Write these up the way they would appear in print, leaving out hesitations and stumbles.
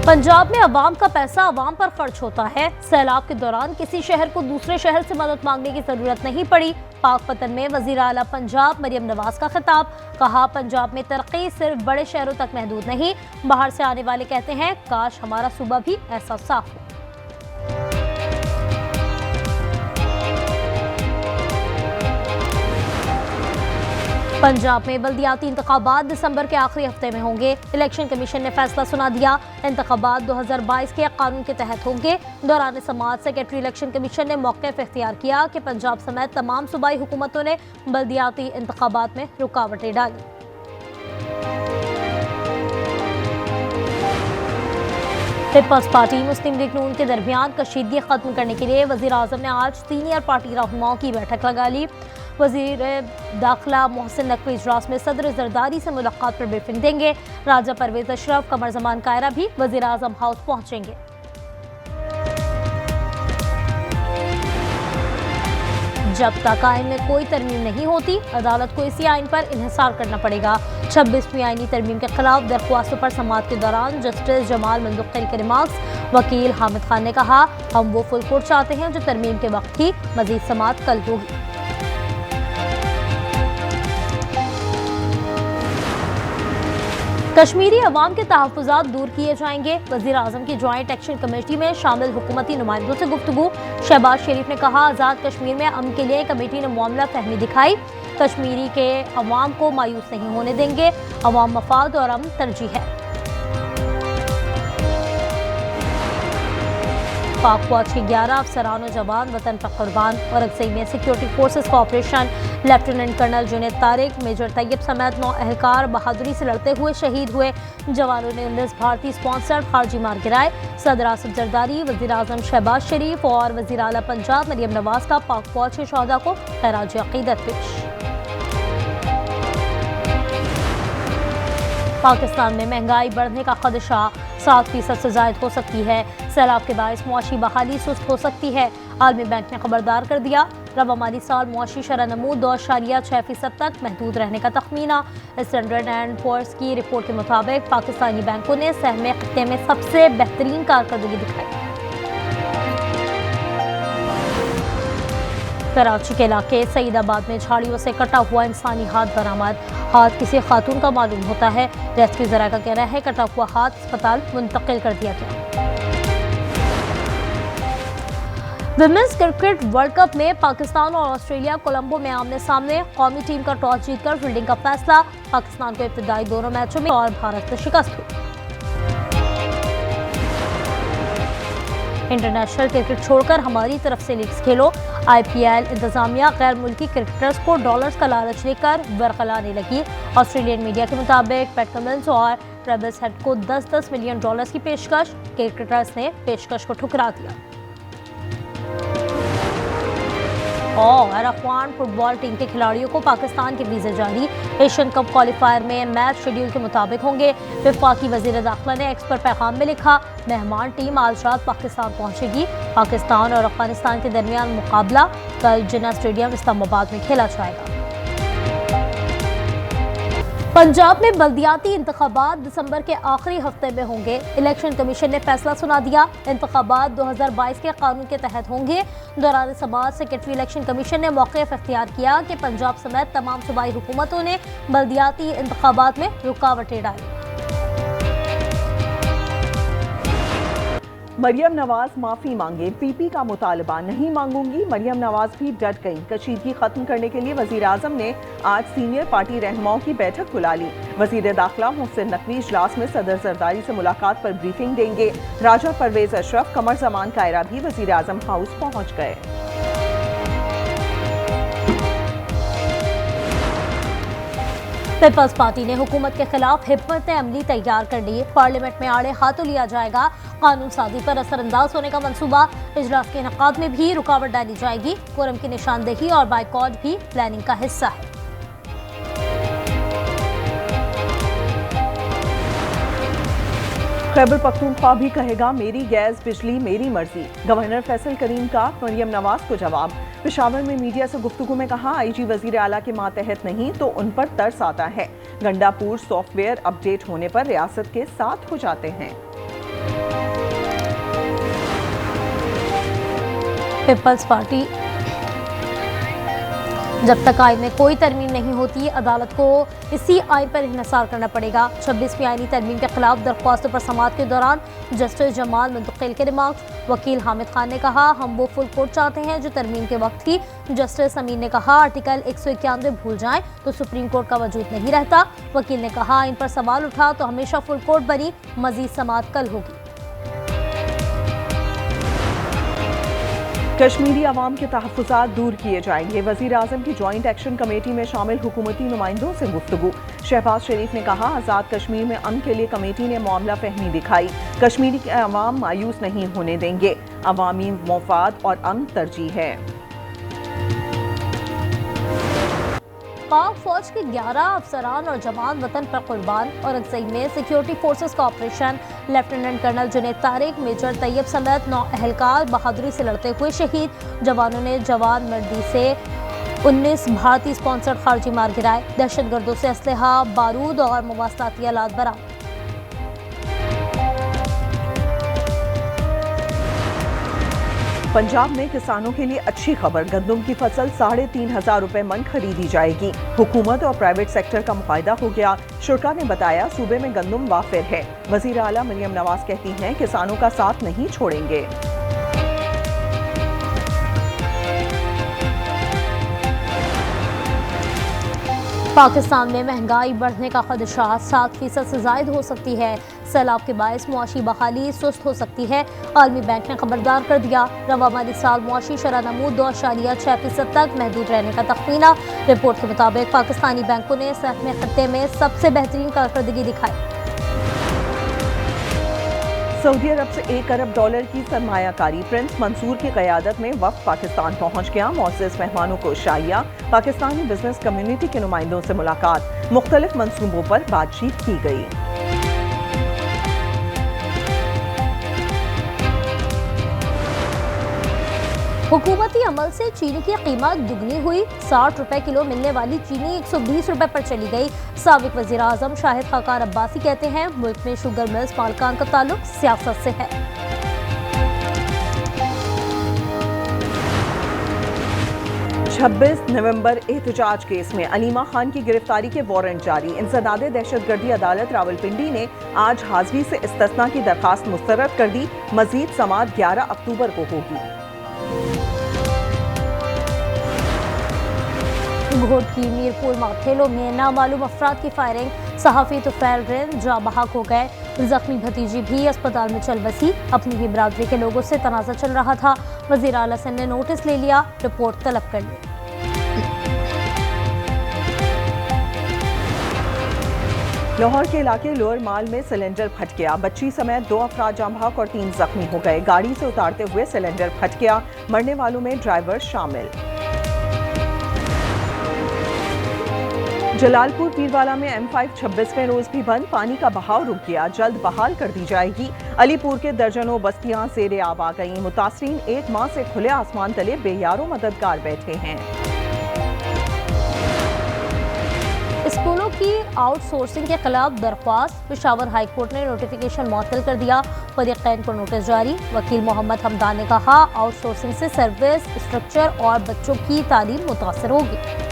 पंजाब में अवाम का पैसा अवाम पर खर्च होता है। सैलाब के दौरान किसी शहर को दूसरे शहर से मदद मांगने की जरूरत नहीं पड़ी। पाक पतन में वजीर आला पंजाब मरियम नवाज का खिताब। कहा, पंजाब में तरक्की सिर्फ बड़े शहरों तक महदूद नहीं। बाहर से आने वाले कहते हैं काश हमारा सूबा भी ऐसा साफ हो। पंजाब में बल्दियाती इंतखाबात दिसंबर के आखिरी हफ्ते में होंगे। इलेक्शन कमीशन ने फैसला सुना दिया। इंतखाबात 2022 के कानून के तहत होंगे। दौरान समाज सेक्रेटरी इलेक्शन कमीशन ने मौक़िफ़ इख्तियार किया कि पंजाब समेत तमाम सूबाई हुकूमतों ने बल्दियाती इंतखाबात में रुकावटें डाली। पीपल्स पार्टी मुस्लिम लीग नून के दरमियान कशीदगी खत्म करने के लिए वज़ीर आज़म ने आज सीनियर पार्टी रहनुमाओं की बैठक लगा ली। वज़ीर दाखिला मोहसिन नकवी इजलास में सदर जरदारी से मुलाकात पर ब्रीफिंग देंगे। राजा परवेज अशरफ, कमर जमान कायरा भी वज़ीर आज़म हाउस पहुंचेंगे। जब तक आइन में कोई तरमीम नहीं होती, अदालत को इसी आइन पर इन्हिसार करना पड़ेगा। 26वीं आइनी तरमीम के खिलाफ दरख्वास्तों पर समाअत के दौरान जस्टिस जमाल मंदुक्करी के रिमार्क्स। वकील हामिद खान ने कहा, हम वो फुल कोर्ट चाहते हैं जो तरमीम के वक्त थी। मजीद समाअत कल होगी। कश्मीरी अवाम के तहफ़्फ़ुज़ात दूर किए जाएंगे। वज़ीर आज़म की जॉइंट एक्शन कमेटी में शामिल हुकूमती नुमाइंदों से गुफ्तगू। शहबाज शरीफ ने कहा, आज़ाद कश्मीर में अमन के लिए कमेटी ने मामला फहमी दिखाई। कश्मीरी के अवाम को मायूस नहीं होने देंगे। अवाम मफाद और अमन तरजीह है। पाक फौज के 11 अफसरान और जवान वतन पर कुर्बान। औरंगज़ेब में सिक्योरिटी फोर्सेस का operation. Lieutenant colonel Junaid Tariq, major Tayyab समेत 9 एहलकार बहादुरी से लड़ते हुए शहीद हुए। जवानों ने 19 भारतीय स्पॉन्सर्ड खारजी मार गिराए। सदर आसिफ जरदारी, वज़ीर आज़म शहबाज शरीफ और वज़ीर आला पंजाब मरियम नवाज का पाक फौज के शहदा को खैराज अक़ीदत पेश। पाकिस्तान में महंगाई बढ़ने का खदशा 7% से ज़ायद हो सकती है। सैलाब के बायस मुआशी बहाली सुस्त हो सकती है। आलमी बैंक ने खबरदार कर दिया। रवा माली साल मुआशी शरह नमू 2.6% तक महदूद रहने का तखमीना। स्टैंडर्ड एंड पुअर्स की रिपोर्ट के मुताबिक पाकिस्तानी बैंकों ने सहमे खत्ते में सबसे बेहतरीन कारकर्दगी दिखाई। कराची के इलाके सईदाबाद में झाड़ियों से कटा हुआ इंसानी हाथ बरामद। हाथ किसी खातून का मालूम होता है। रेस्क्यू ज़राए का कहना है कटा हुआ हाथ अस्पताल मुंतकिल कर दिया गया। विमेंस क्रिकेट वर्ल्ड कप में पाकिस्तान और ऑस्ट्रेलिया कोलंबो में आमने सामने। कौमी टीम का टॉस जीतकर फील्डिंग का फैसला। पाकिस्तान को इब्तिदाई दोनों मैचों में और भारत से शिकस्त हुई। इंटरनेशनल क्रिकेट छोड़कर हमारी तरफ से लीग्स खेलो। IPL इंतजामिया गैर मुल्की क्रिकेटर्स को डॉलर्स का लालच लेकर बरगलाने लगी। ऑस्ट्रेलियन मीडिया के मुताबिक पैट कमिंस और ट्रेविस हेड को 10-10 मिलियन डॉलर्स की पेशकश। क्रिकेटर्स ने पेशकश को ठुकरा दिया। और अफगान फुटबॉल टीम के खिलाड़ियों को पाकिस्तान के वीज़े जारी। एशियन कप क्वालिफायर में मैच शेड्यूल के मुताबिक होंगे। वफाकी वज़ीर दाखिला ने एक्स पर पैगाम में लिखा, मेहमान टीम आज रात पाकिस्तान पहुंचेगी। पाकिस्तान और अफगानिस्तान के दरमियान मुकाबला कल जिन्ना स्टेडियम इस्लामाबाद में खेला जाएगा। पंजाब में बल्दियाती इंतखाबात दिसंबर के आखिरी हफ्ते में होंगे। इलेक्शन कमीशन ने फैसला सुना दिया। इंतखाबात 2022 के कानून के तहत होंगे। दौरान समाज सेक्रेटरी इलेक्शन कमीशन ने मौक़िफ़ इख्तियार किया कि पंजाब समेत तमाम सूबाई हुकूमतों ने बल्दियाती इंतखाबात में रुकावटें डाली। मरियम नवाज माफी मांगे, PP का मुतालबा नहीं मांगूंगी। मरियम नवाज भी डट गई। कशीदगी खत्म करने के लिए वजीर आजम ने आज सीनियर पार्टी रहनुमाओं की बैठक बुला ली। वजीर दाखिला मोहसिन नकवी इजलास में सदर जरदारी से मुलाकात पर ब्रीफिंग देंगे। राजा परवेज अशरफ, कमर जमान कायरा भी वजीर आजम हाउस पहुंच गए। पीपल्स पार्टी ने हुकूमत के खिलाफ हिकमत अमली तैयार कर ली। पार्लियामेंट में आड़े हाथों लिया जाएगा कानून साजी पर असरअंदाज होने का मंसूबा। इजलास के इनेकाद में भी रुकावट डाली जाएगी। कोरम की निशानदेही और बाइकॉट भी प्लानिंग का हिस्सा है। खैबर पख्तूनख्वा भी कहेगा मेरी गैस बिजली मेरी मर्जी। गवर्नर फैसल करीम का मरियम नवाज को जवाब। पेशावर में मीडिया से गुफ्तगू में कहा, IG वजीर आला के मातहत नहीं तो उन पर तरस आता है। गंडापुर सॉफ्टवेयर अपडेट होने पर रियासत के साथ हो जाते हैं। पीपल्स पार्टी जब तक आइन में कोई तरमीम नहीं होती, अदालत को इसी आइन पर इंहिसार करना पड़ेगा। 26वीं आइनी तरमीम के खिलाफ दरख्वास्तों पर समाअत के दौरान जस्टिस जमाल मुंतकिल के रिमार्क्स। वकील हामिद खान ने कहा, हम वो फुल कोर्ट चाहते हैं जो तरमीम के वक्त थी। जस्टिस अमीन ने कहा, आर्टिकल 191 भूल जाएं तो सुप्रीम कोर्ट का वजूद नहीं रहता। वकील ने कहा, इन पर सवाल उठा तो हमेशा फुल कोर्ट बनी। मजीद समाअत कल होगी। कश्मीरी अवाम के तहफ़्फ़ुज़ात दूर किए जाएंगे। वज़ीर आज़म की जॉइंट एक्शन कमेटी में शामिल हुकूमती नुमाइंदों से गुफ्तगू। शहबाज शरीफ ने कहा, आज़ाद कश्मीर में अमन के लिए कमेटी ने मामला फहमी दिखाई। कश्मीरी के अवाम मायूस नहीं होने देंगे। अवामी मफाद और अमन तरजीह है। पाक फौज के 11 अफसरान और जवान वतन पर कुर्बान। औरंगज़ेब में सिक्योरिटी फोर्सेस का operation. Lieutenant colonel Junaid Tariq, major Tayyab समेत 9 एहलकार बहादुरी से लड़ते हुए शहीद। जवानों ने जवान मर्दी से 19 भारतीय स्पॉन्सर्ड खारजी मार गिराए। दहशतगर्दों से असलहा, बारूद और मवासलाती आलात बरामद। पंजाब में किसानों के लिए अच्छी खबर, गंदम की फसल 3,500 रुपए मन खरीदी जाएगी। हुकूमत और प्राइवेट सेक्टर का मुकायदा हो गया। शुरा ने बताया, सूबे में गंदम वाफिर है। वजीर आला मरियम नवाज कहती हैं, किसानों का साथ नहीं छोड़ेंगे। पाकिस्तान में महंगाई बढ़ने का खदशा 7% से जायद हो सकती है। सैलाब के बायस मुआशी बहाली सुस्त हो सकती है। आलमी बैंक ने खबरदार कर दिया, रवा माली साल मुआशी शरह नमूद 2.6% तक महदूद रहने का तखमीना। रिपोर्ट के मुताबिक पाकिस्तानी बैंकों ने सहमे खत्ते में सबसे बेहतरीन कारकर्दगी दिखाई। सऊदी अरब से $1 अरब की सरमायाकारी। प्रिंस मंसूर की क़यादत में वफ़द पाकिस्तान पहुँच गया। मुअज़्ज़ज़ मेहमानों को शाइया। पाकिस्तानी बिजनेस कम्युनिटी के नुमाइंदों से मुलाकात। मुख्तलिफ मंसूबों पर बातचीत की गई। हुकूमती अमल से चीनी की कीमत दुगनी हुई। 60 रुपए किलो मिलने वाली चीनी 120 रुपए पर चली गई। साबिक वज़ीर आज़म शाहिद खाकार अब्बासी कहते हैं, मुल्क में शुगर मिल्स मालिकान का ताल्लुक सियासत से है। 26 नवंबर एहतजाज केस में अलीमा खान की गिरफ्तारी के वारंट जारी। इंसदादे दहशतगर्दी अदालत रावलपिंडी ने आज हाजिरी से इस्तिस्ना की दरखास्त मुस्तरद कर दी। मजीद समाअत 11 अक्टूबर को होगी। घोटकी मीरपुर माथेलो में नामालूम अफराद की फायरिंग। सहाफ़ी तुफैल रेन जा बहक हो गए। जख्मी भतीजी भी अस्पताल में चल बसी। अपनी ही बरादरी के लोगों से तनाज़ा चल रहा था। वज़ीर आला सिंध ने नोटिस ले लिया, रिपोर्ट तलब कर ली। लाहौर के इलाके लोअर माल में सिलेंडर फट गया। बच्ची समेत 2 अफराद जाम बहक और 3 जख्मी हो गए। गाड़ी से उतारते हुए सिलेंडर फट गया। मरने वालों में ड्राइवर शामिल। जलालपुर पीरवाला में M5 26वें रोज भी बंद। पानी का बहाव रुक गया, जल्द बहाल कर दी जाएगी। अलीपुर के दर्जनों बस्तियां ज़ेरे आब आ गईं। मुतासरीन 1 माह से खुले आसमान तले बेयारो मददगार बैठे हैं। स्कूलों की आउटसोर्सिंग के खिलाफ दरख्वास्त। पेशावर हाई कोर्ट ने नोटिफिकेशन मुअत्तल कर दिया। फरीक़ैन को नोटिस जारी। वकील मोहम्मद हमदान ने कहा, आउटसोर्सिंग से सर्विस स्ट्रक्चर और बच्चों की तालीम मुतासर होगी।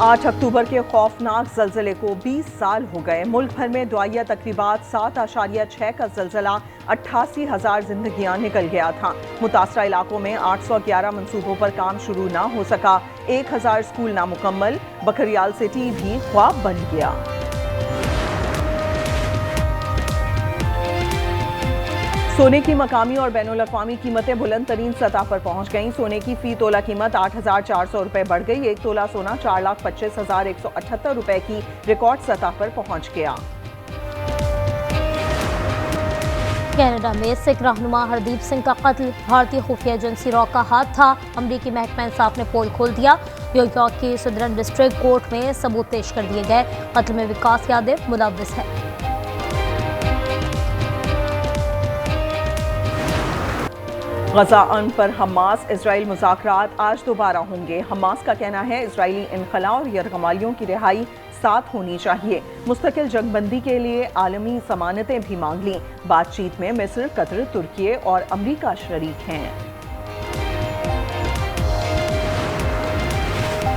8 अक्टूबर के खौफनाक जल्जले को 20 साल हो गए। मुल्क भर में दुआया तकरीबात। 7.6 का जल्जला 88,000 जिंदगियां निकल गया था। मुतासरा इलाकों में 811 मंसूबों पर काम शुरू ना हो सका। 1000 स्कूल नामुकम्मल। बकरियाल सिटी भी ख्वाब बन गया। सोने की मकामी और बैनुल अक़वामी कीमतें बुलंद तरीन सतह पर पहुंच गईं। सोने की फी तोला कीमत 8,400 रुपए बढ़ गई। 1 तोला सोना 4,25,178 रुपए की रिकॉर्ड सतह पर पहुंच गया। कनाडा में सिख रहनुमा हरदीप सिंह का कत्ल भारतीय खुफिया एजेंसी रॉ का हाथ था। अमरीकी महकमा इंसाफ ने पोल खोल दिया। न्यूयॉर्क की सदरन डिस्ट्रिक्ट कोर्ट में सबूत पेश कर दिए गए। कत्ल में विकास यादव मुलव्विस है। गजा अन पर हमास इजराइल मुज़ाकरात आज दोबारा होंगे। हमास का कहना है, इजरायली इनखला और यरगमालियों की रिहाई साथ होनी चाहिए। मुस्तकिल जंगबंदी के लिए आलमी जमानतें भी मांग लीं। बातचीत में मिस्र, कतर, तुर्की और अमरीका शरीक हैं।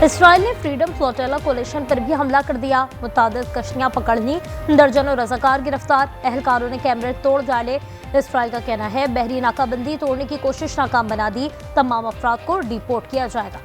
इसराइल ने फ्रीडम फ्लोटिला कोलिशन पर भी हमला कर दिया। मुतादिद कश्तियां पकड़ ली, दर्जनों रजाकार गिरफ्तार, एहलकारों ने कैमरे तोड़ डाले। इसराइल का कहना है बहरी नाकाबंदी तोड़ने की कोशिश नाकाम बना दी, तमाम अफराद को डिपोर्ट किया जाएगा।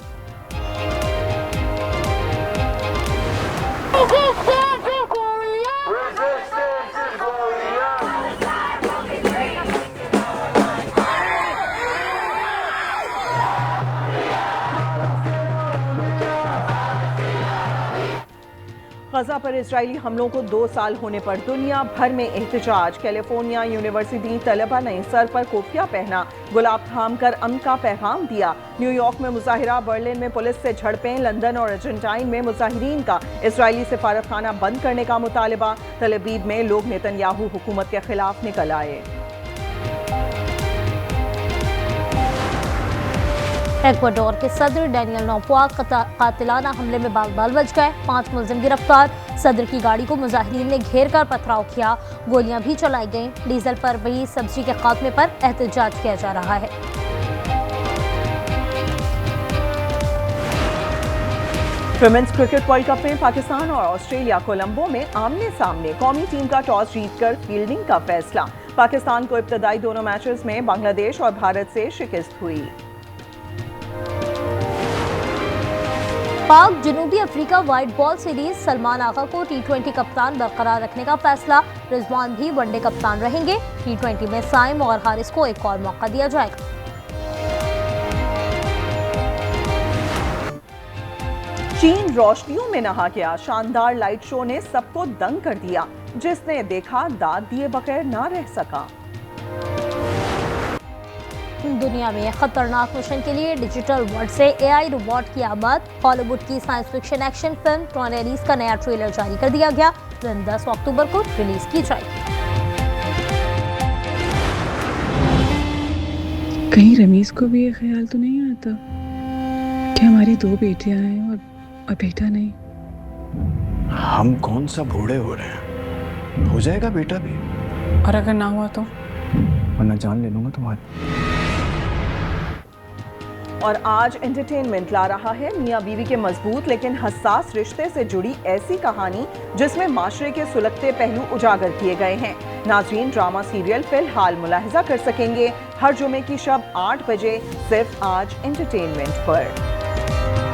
गजा पर इजरायली हमलों को 2 साल होने पर दुनिया भर में एहतजाज। कैलिफोर्निया यूनिवर्सिटी तलबा ने सर पर कोफिया पहना, गुलाब थाम कर अमन का पैगाम दिया। न्यूयॉर्क में मुजाहिरा, बर्लिन में पुलिस से झड़पें, लंदन और अर्जेंटाइन में मुजाहिरीन का इजरायली सिफारतखाना बंद करने का मुतालबा। तल अवीव में लोग नेतन्याहू हुकूमत के खिलाफ निकल आए। इक्वाडोर के सदर डेनियल नोबोआ कातिलाना हमले में बाल बच गए, 5 मुलजिम गिरफ्तार। सदर की गाड़ी को मुजाहिरीन ने घेर कर पथराव किया, गोलियां भी चलाई गईं। डीजल पर बही सब्जी के खात्मे पर एहतजाज किया जा रहा है। विमेंस क्रिकेट वर्ल्ड कप में पाकिस्तान और ऑस्ट्रेलिया कोलंबो में आमने सामने। कौमी टीम का टॉस जीतकर फील्डिंग का फैसला। पाकिस्तान को इब्तदाई दोनों मैचेस में बांग्लादेश और भारत से शिकस्त हुई। पाक जनूबी Africa white ball series, Salman Agha को T20 कप्तान बरकरार रखने का फैसला। रिजवान भी वनडे कप्तान रहेंगे। T20 में साइम और हारिस को एक और मौका दिया जाएगा। चीन रोशनियों में नहा गया, शानदार लाइट शो ने सबको दंग कर दिया। जिसने देखा दाद दिए बगैर ना रह सका। दुनिया में खतरनाक मिशन के लिए डिजिटल वर्ल्ड से AI रोबोट की आमद। हॉलीवुड की साइंस फिक्शन एक्शन फिल्म टॉर्नेलिस का नया ट्रेलर जारी कर दिया गया। फिल्म 10 अक्टूबर को रिलीज की जाएगी। कहीं रमीज को भी ये ख्याल तो नहीं आता कि हमारी 2 बेटियां हैं और बेटा नहीं। हम कौन सा बूढ़े हो रहे हैं, हो जाएगा बेटा भी। और अगर ना हुआ तो? वरना जान ले लूंगा तुम्हारी। और आज एंटरटेनमेंट ला रहा है मियां बीवी के मजबूत लेकिन हसास रिश्ते से जुड़ी ऐसी कहानी जिसमें माशरे के सुलगते पहलू उजागर किए गए हैं। नाज़रीन, ड्रामा सीरियल फिलहाल मुलाहिजा कर सकेंगे हर जुमे की शब 8 बजे सिर्फ आज एंटरटेनमेंट पर।